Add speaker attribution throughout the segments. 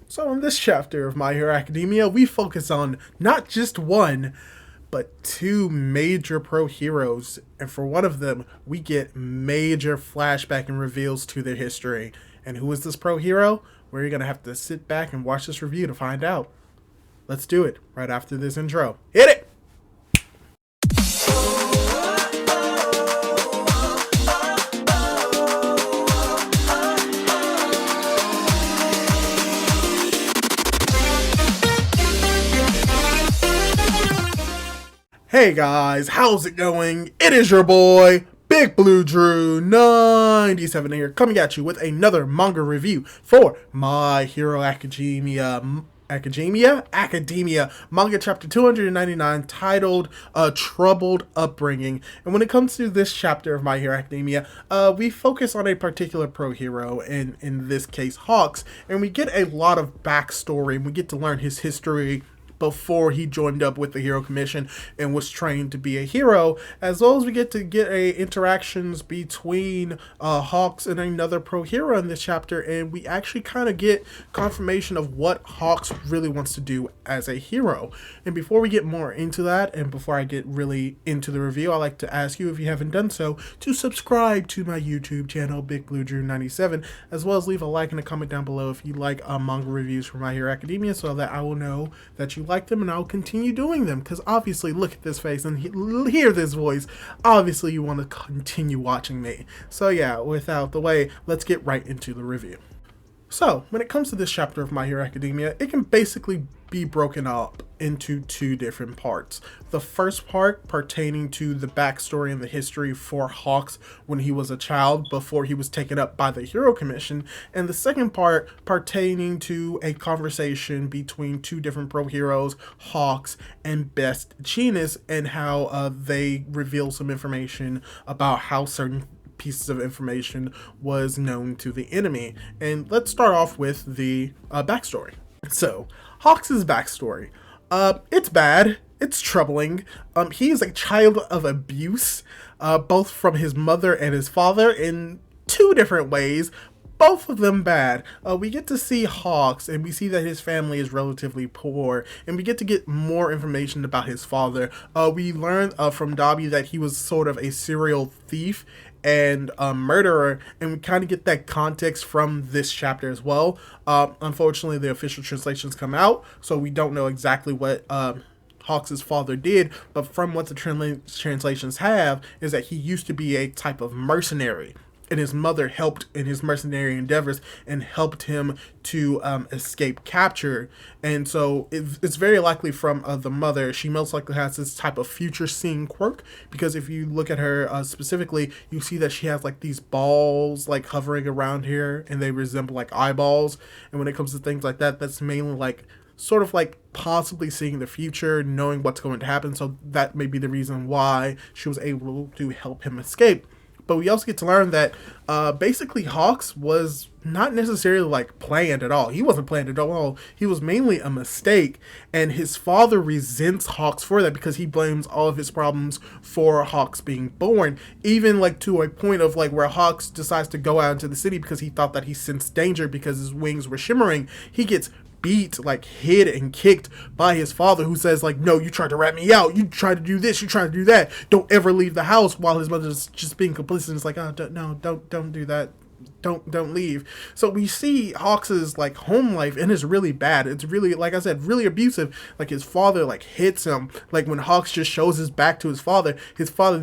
Speaker 1: So in this chapter of My Hero Academia, we focus on not just one, but two major pro heroes, and for one of them, we get major flashback and reveals to their history. And who is this pro hero? We're gonna have to sit back and watch this review to find out. Let's do it right after this intro. Hit it! Hey guys, how's it going? It is your boy, Big Blue Drew 97 here, coming at you with another manga review for My Hero Academia manga chapter 299, titled Troubled Upbringing. And when it comes to this chapter of My Hero Academia, we focus on a particular pro hero, and in this case Hawks, and we get a lot of backstory, and we get to learn his history before he joined up with the Hero Commission and was trained to be a hero, as well as we get interactions between Hawks and another pro hero in this chapter, and we actually kind of get confirmation of what Hawks really wants to do as a hero. And before we get more into that, and before I get really into the review, I'd like to ask you, if you haven't done so, to subscribe to my YouTube channel, Big Blue Drew 97, as well as leave a like and a comment down below if you like manga reviews for My Hero Academia, so that I will know that you like them and I'll continue doing them, because obviously, look at this face and hear this voice, obviously you want to continue watching me. So yeah, without the way, let's get right into the review. So, when it comes to this chapter of My Hero Academia, it can basically be broken up into two different parts. The first part pertaining to the backstory and the history for Hawks when he was a child before he was taken up by the Hero Commission, and the second part pertaining to a conversation between two different pro heroes, Hawks and Best Jeanist, and how they reveal some information about how certain pieces of information was known to the enemy. And let's start off with the backstory. So, Hawks' backstory. It's bad. It's troubling. He is a child of abuse, both from his mother and his father in two different ways, both of them bad. We get to see Hawks, and we see that his family is relatively poor, and we get more information about his father. We learn from Dobby that he was sort of a serial thief and a murderer, and we kind of get that context from this chapter as well. Unfortunately, the official translations come out, so we don't know exactly what Hawks' father did, but from what the translations have is that he used to be a type of mercenary, and his mother helped in his mercenary endeavors and helped him to escape capture. And so it's very likely from the mother. She most likely has this type of future seeing quirk, because if you look at her specifically, you see that she has like these balls like hovering around here, and they resemble like eyeballs. And when it comes to things like that, that's mainly like sort of like possibly seeing the future, knowing what's going to happen. So that may be the reason why she was able to help him escape. But we also get to learn that basically Hawks was not necessarily like planned at all. He wasn't planned at all. He was mainly a mistake, and his father resents Hawks for that, because he blames all of his problems for Hawks being born, even like to a point of like where Hawks decides to go out into the city because he thought that he sensed danger because his wings were shimmering. He gets beat, like hit and kicked by his father, who says like, no, you tried to rat me out, you tried to do this, you tried to do that, don't ever leave the house, while his mother's just being complicit and it's like, oh, don't do that, don't leave. So we see Hawks's like home life, and it's really bad. It's really, like I said, really abusive. Like his father like hits him. Like when Hawks just shows his back to his father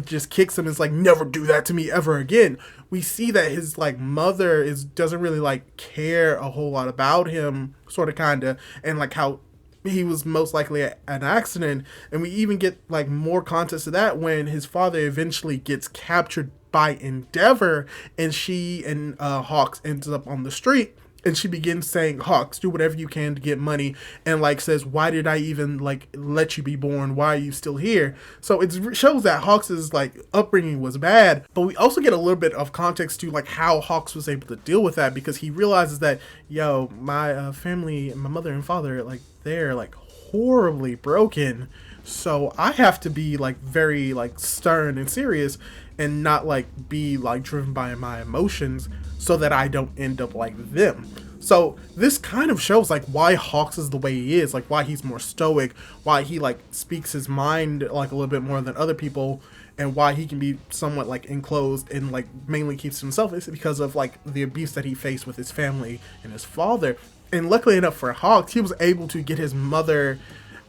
Speaker 1: just kicks him and is like, never do that to me ever again. We see that his like mother doesn't really like care a whole lot about him, sort of kinda, and like how he was most likely an accident. And we even get like more context to that when his father eventually gets captured by Endeavor, and she and Hawks ends up on the street, and she begins saying, Hawks, do whatever you can to get money, and like says, why did I even like let you be born? Why are you still here? So it shows that Hawks's like upbringing was bad, but we also get a little bit of context to like how Hawks was able to deal with that, because he realizes that, yo, my family, my mother and father, like they're like horribly broken, so I have to be like very like stern and serious and not like be like driven by my emotions, so that I don't end up like them. So this kind of shows like why Hawks is the way he is, like why he's more stoic, why he like speaks his mind like a little bit more than other people, and why he can be somewhat like enclosed and like mainly keeps to himself is because of like the abuse that he faced with his family and his father. And luckily enough for Hawks, he was able to get his mother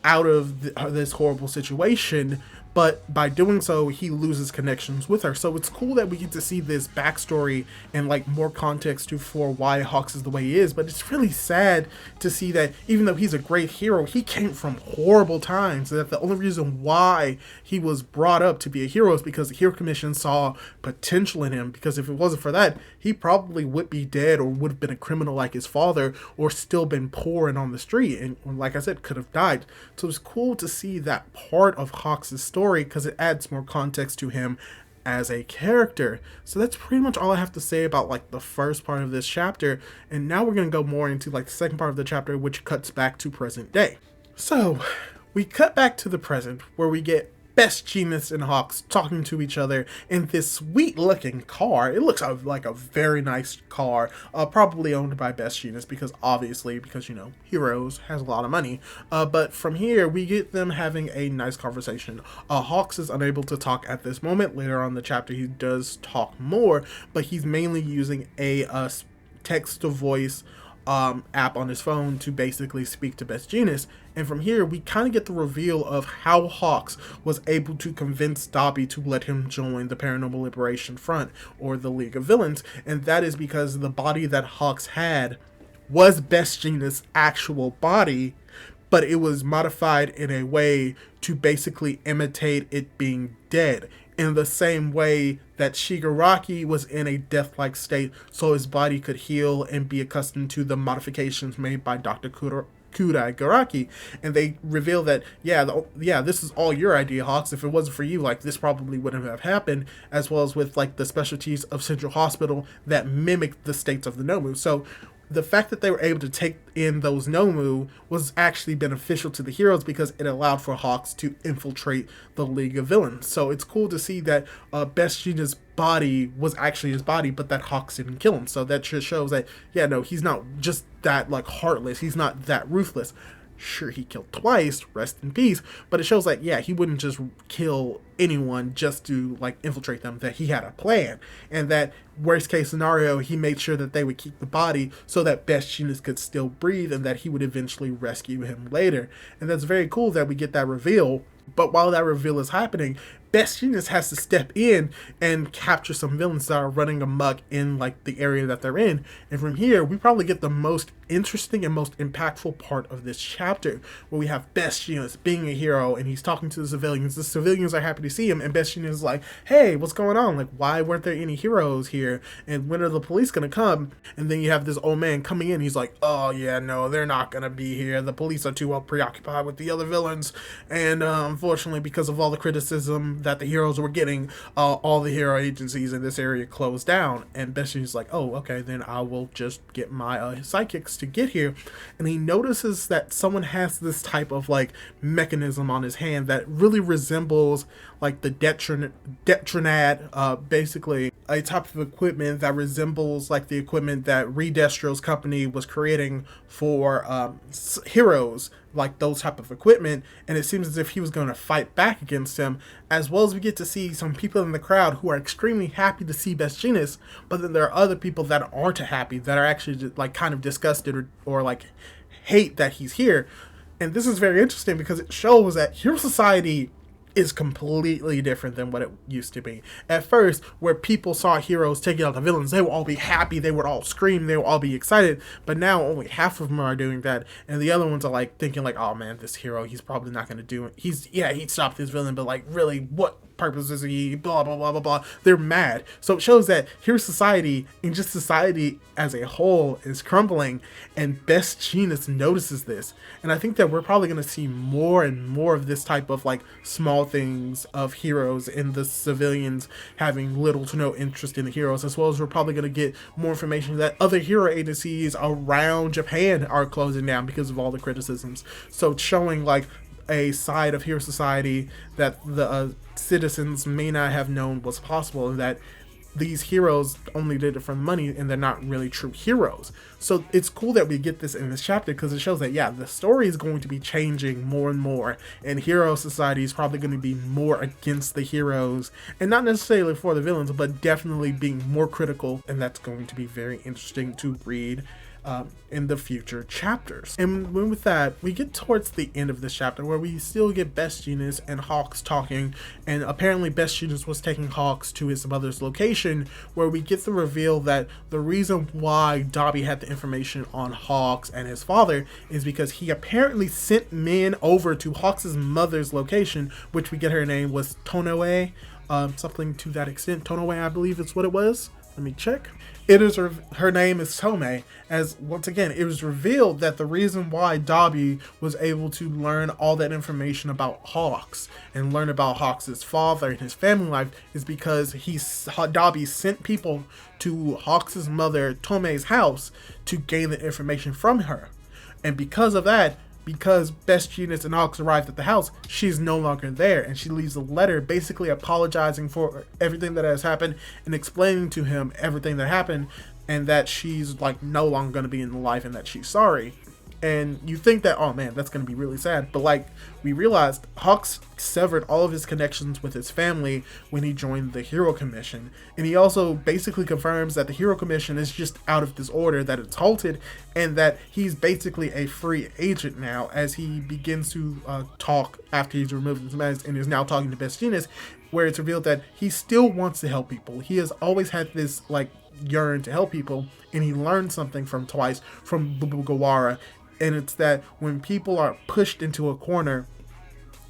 Speaker 1: out of this horrible situation, but by doing so he loses connections with her. So it's cool that we get to see this backstory and like more context to for why Hawks is the way he is. But it's really sad to see that even though he's a great hero, he came from horrible times, and that the only reason why he was brought up to be a hero is because the Hero Commission saw potential in him, because if it wasn't for that, he probably would be dead or would have been a criminal like his father, or still been poor and on the street, and like I said, could have died. So it's cool to see that part of Hawks' story, because it adds more context to him as a character. So that's pretty much all I have to say about like the first part of this chapter, and now we're going to go more into like the second part of the chapter, which cuts back to present day. So we cut back to the present, where we get Best Jeanist and Hawks talking to each other in this sweet looking car. It looks like a very nice car, probably owned by Best Jeanist, because you know, Heroes has a lot of money. But from here we get them having a nice conversation. Hawks is unable to talk at this moment. Later on in the chapter he does talk more, but he's mainly using a text to voice app on his phone to basically speak to Best Jeanist. And from here we kind of get the reveal of how Hawks was able to convince Dobby to let him join the Paranormal Liberation Front, or the League of Villains, and that is because the body that Hawks had was Best Jeanist's actual body, but it was modified in a way to basically imitate it being dead, in the same way that Shigaraki was in a death-like state, so his body could heal and be accustomed to the modifications made by Dr. Kudai Garaki. And they reveal that, this is all your idea, Hawks. If it wasn't for you, like, this probably wouldn't have happened, as well as with like the specialties of Central Hospital that mimic the states of the Nomu. So the fact that they were able to take in those Nomu was actually beneficial to the heroes, because it allowed for Hawks to infiltrate the League of Villains. So it's cool to see that Best Jeanist's body was actually his body, but that Hawks didn't kill him. So that just shows that, he's not just that like heartless, he's not that ruthless. Sure, he killed twice, rest in peace, but it shows like, he wouldn't just kill anyone just to like infiltrate them, that he had a plan, and that worst case scenario, he made sure that they would keep the body so that Best Jeanist could still breathe, and that he would eventually rescue him later. And that's very cool that we get that reveal. But while that reveal is happening, Best Jeanist has to step in and capture some villains that are running amok in like the area that they're in. And from here, we probably get the most interesting and most impactful part of this chapter, where we have Best Jeanist being a hero, and he's talking to the civilians. The civilians are happy to see him, and Best Jeanist is like, hey, what's going on? Like, why weren't there any heroes here? And when are the police gonna come? And then you have this old man coming in. He's like, oh yeah, no, they're not gonna be here. The police are too well preoccupied with the other villains, and unfortunately, because of all the criticism that the heroes were getting, all the hero agencies in this area closed down. And Best Jeanist is like, oh, okay, then I will just get my sidekicks to get here. And he notices that someone has this type of like mechanism on his hand that really resembles like the Detronad, basically a type of equipment that resembles like the equipment that Redestro's company was creating for heroes, like those type of equipment. And it seems as if he was going to fight back against him, as well as we get to see some people in the crowd who are extremely happy to see Best Jeanist, but then there are other people that aren't happy, that are actually just, like kind of disgusted or like hate that he's here. And this is very interesting because it shows that Hero Society is completely different than what it used to be. At first, where people saw heroes taking out the villains, they would all be happy, they would all scream, they would all be excited, but now only half of them are doing that, and the other ones are like thinking like, oh man, this hero, he's probably not going to do it. He'd stop this villain, but like really, what purpose is he, blah blah blah blah blah. They're mad. So it shows that Hero Society, and just society as a whole, is crumbling, and Best Jeanist notices this. And I think that we're probably going to see more and more of this type of like small things of heroes, and the civilians having little to no interest in the heroes, as well as we're probably going to get more information that other hero agencies around Japan are closing down because of all the criticisms. So it's showing like a side of Hero Society that the citizens may not have known was possible, and that these heroes only did it for money and they're not really true heroes. So it's cool that we get this in this chapter because it shows that, yeah, the story is going to be changing more and more, and hero society is probably going to be more against the heroes, and not necessarily for the villains, but definitely being more critical, and that's going to be very interesting to read in the future chapters. And with that, we get towards the end of this chapter where we still get Best Jeanist and Hawks talking, and apparently Best Jeanist was taking Hawks to his mother's location, where we get the reveal that the reason why Dobby had the information on Hawks and his father is because he apparently sent men over to Hawks' mother's location, which we get her name was Tonoe, something to that extent. Tonoe, I believe is what it was. Let me check. Her name is Tome, as once again, it was revealed that the reason why Dobby was able to learn all that information about Hawks and learn about Hawks' father and his family life is because Dobby sent people to Hawks' mother Tome's house to gain the information from her. And because of that, because Best Jeanist and Hawks arrived at the house, she's no longer there, and she leaves a letter basically apologizing for everything that has happened and explaining to him everything that happened, and that she's like no longer going to be in the life and that she's sorry. And you think that, oh man, that's going to be really sad. But like we realized, Hawks severed all of his connections with his family when he joined the Hero Commission. And he also basically confirms that the Hero Commission is just out of disorder, that it's halted, and that he's basically a free agent now, as he begins to talk after he's removed his mask and is now talking to Best Jeanist, where it's revealed that he still wants to help people. He has always had this like yearn to help people, and he learned something from Bugawara. And it's that when people are pushed into a corner,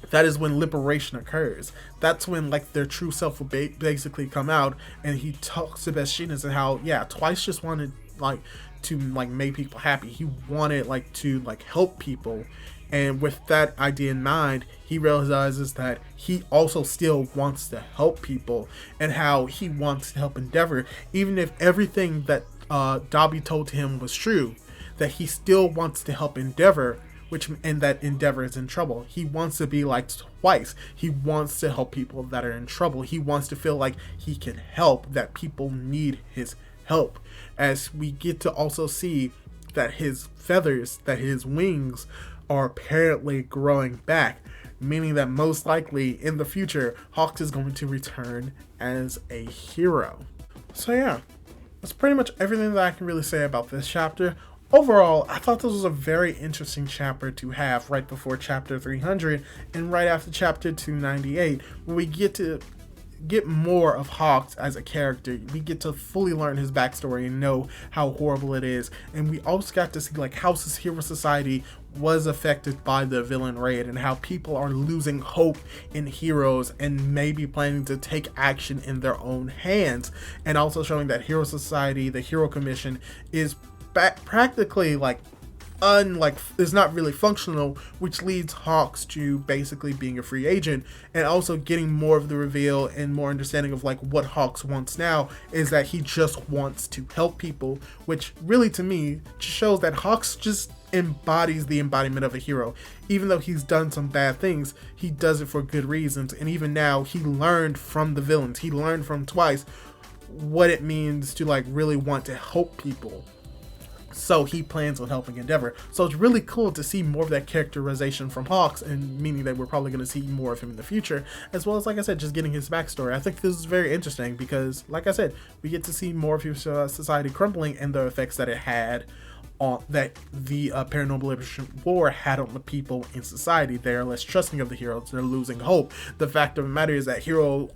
Speaker 1: that is when liberation occurs. That's when like their true self will basically come out. And he talks to Best Jeanist and how, yeah, Twice just wanted like to like make people happy. He wanted like to like help people. And with that idea in mind, he realizes that he also still wants to help people, and how he wants to help Endeavor, even if everything that Dobby told him was true. That he still wants to help Endeavor, and that Endeavor is in trouble. He wants to be like Twice. He wants to help people that are in trouble. He wants to feel like he can help, that people need his help. As we get to also see that his feathers, that his wings are apparently growing back, meaning that most likely in the future, Hawks is going to return as a hero. So yeah, that's pretty much everything that I can really say about this chapter. Overall, I thought this was a very interesting chapter to have right before chapter 300 and right after chapter 298, where we get to get more of Hawks as a character. We get to fully learn his backstory and know how horrible it is. And we also got to see like how his hero society was affected by the villain raid, and how people are losing hope in heroes and maybe planning to take action in their own hands. And also showing that hero society, the Hero Commission, is practically like is not really functional, which leads Hawks to basically being a free agent, and also getting more of the reveal and more understanding of like what Hawks wants now is that he just wants to help people, which really to me shows that Hawks just embodies the embodiment of a hero. Even though he's done some bad things, he does it for good reasons. And even now, he learned from the villains, he learned from Twice what it means to like really want to help people. So he plans on helping Endeavor. So it's really cool to see more of that characterization from Hawks, and meaning that we're probably going to see more of him in the future, as well as, like I said, just getting his backstory. I think this is very interesting because, like I said, we get to see more of his society crumbling and the effects that it had on that the Paranormal Liberation War had on the people in society. They're less trusting of the heroes. They're losing hope. The fact of the matter is that hero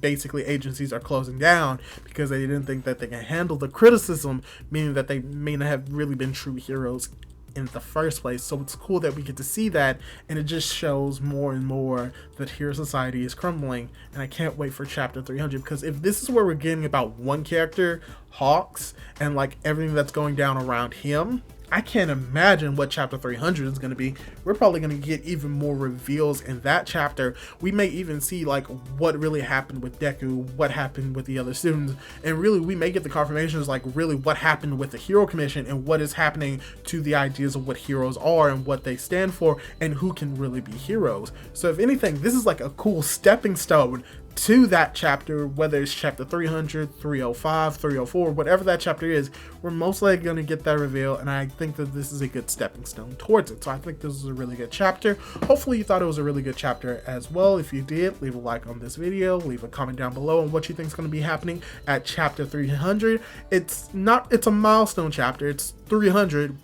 Speaker 1: basically agencies are closing down because they didn't think that they can handle the criticism, meaning that they may not have really been true heroes in the first place. So it's cool that we get to see that, and it just shows more and more that Hero Society is crumbling. And I can't wait for chapter 300, because if this is where we're getting about one character, Hawks, and like everything that's going down around him, I can't imagine what chapter 300 is going to be. We're probably going to get even more reveals in that chapter. We may even see like what really happened with Deku, what happened with the other students, and really we may get the confirmations like really what happened with the Hero Commission and what is happening to the ideas of what heroes are and what they stand for and who can really be heroes. So if anything, this is like a cool stepping stone to that chapter, whether it's chapter 300, 305, 304, whatever that chapter is, we're most likely going to get that reveal, and I think that this is a good stepping stone towards it. So I think this is a really good chapter. Hopefully you thought it was a really good chapter as well. If you did, leave a like on this video, leave a comment down below on what you think is going to be happening at chapter 300. It's a milestone chapter. It's 300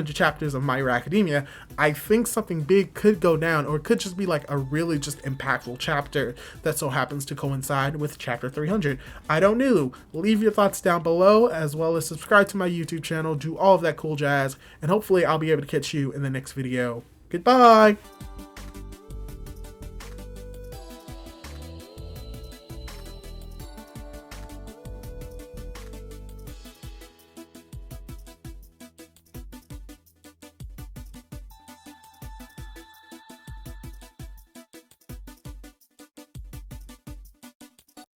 Speaker 1: chapters of My Hero Academia. I think something big could go down, or it could just be like a really just impactful chapter that so happens to coincide with chapter 300. I don't know. Leave your thoughts down below, as well as subscribe to my YouTube channel, do all of that cool jazz, and hopefully I'll be able to catch you in the next video. Goodbye!